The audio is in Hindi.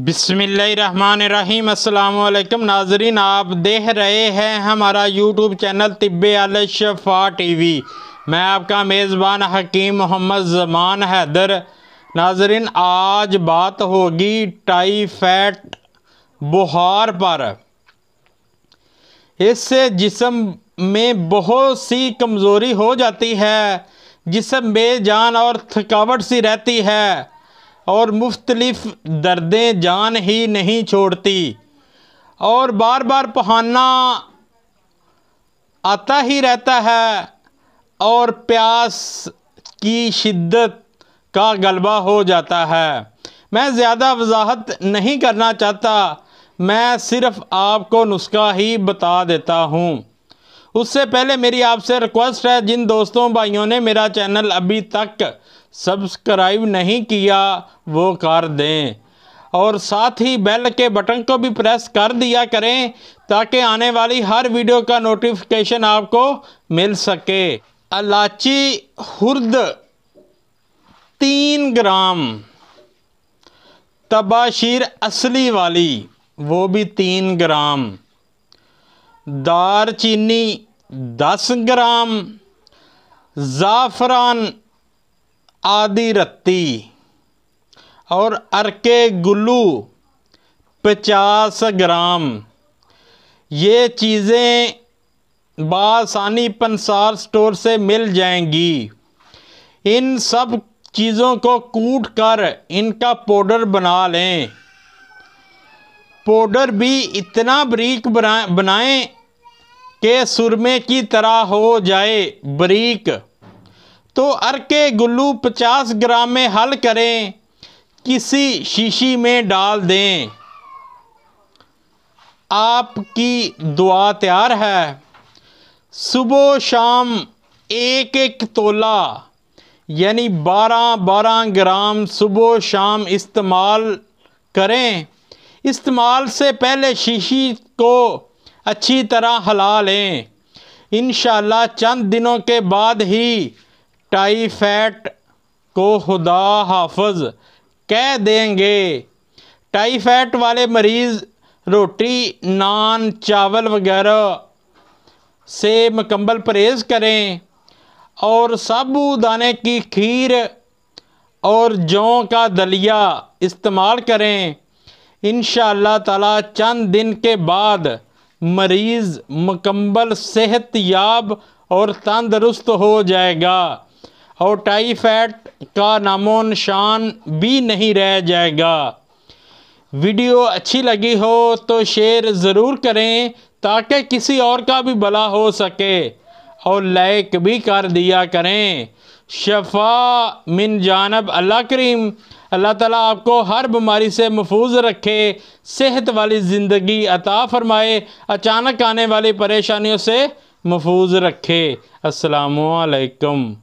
बिस्मिल्लाहिर्रहमानिर्रहीम। अस्सलाम वालेकुम नाजरीन, आप देख रहे हैं हमारा यूट्यूब चैनल तिब्बे अल शफा टीवी। मैं आपका मेज़बान हकीम मोहम्मद ज़मान हैदर। नाजरीन, आज बात होगी टाइफाइड बुखार पर। इससे जिस्म में बहुत सी कमज़ोरी हो जाती है, जिस्म बेजान और थकावट सी रहती है और मुख्तलिफ दर्दें जान ही नहीं छोड़ती और बार बार पहाना आता ही रहता है और प्यास की शिद्दत का गलबा हो जाता है। मैं ज़्यादा वजाहत नहीं करना चाहता, मैं सिर्फ़ आपको नुस्खा ही बता देता हूँ। उससे पहले मेरी आपसे रिक्वेस्ट है, जिन दोस्तों भाइयों ने मेरा चैनल अभी तक सब्सक्राइब नहीं किया वो कर दें और साथ ही बेल के बटन को भी प्रेस कर दिया करें ताकि आने वाली हर वीडियो का नोटिफिकेशन आपको मिल सके। इलायची हुर्द 3 ग्राम, तबाशीर असली वाली वो भी 3 ग्राम, दारचीनी 10 ग्राम, ज़ाफ़रान आधी रत्ती और अरके गुल्लू 50 ग्राम। ये चीज़ें बासानी पंसार स्टोर से मिल जाएंगी। इन सब चीज़ों को कूट कर इनका पाउडर बना लें। पाउडर भी इतना बारीक बनाएं कि सुरमे की तरह हो जाए बारीक। तो अरके गुल्लू 50 ग्राम में हल करें, किसी शीशी में डाल दें। आपकी दुआ तैयार है। सुबह शाम एक एक तोला यानी 12-12 ग्राम सुबह शाम इस्तेमाल करें। इस्तेमाल से पहले शीशी को अच्छी तरह हिला लें। इंशाअल्लाह चंद दिनों के बाद ही टाइफाइड को खुदा हाफिज कह देंगे। टाइफाइड वाले मरीज़ रोटी, नान, चावल वगैरह से मुकम्मल परहेज़ करें और साबूदाने की खीर और जौ का दलिया इस्तेमाल करें। इंशाअल्लाह ताला चंद दिन के बाद मरीज़ मुकम्मल सेहतयाब और तंदुरुस्त हो जाएगा और टाइफाइड का नामो निशान भी नहीं रह जाएगा। वीडियो अच्छी लगी हो तो शेयर ज़रूर करें ताकि किसी और का भी भला हो सके और लाइक भी कर दिया करें। शफा मिन जानब अल्लाह करीम। अल्लाह ताला आपको हर बीमारी से महफूज रखे, सेहत वाली ज़िंदगी अता फ़रमाए, अचानक आने वाली परेशानियों से महफूज रखे। अस्सलामु अलैकुम।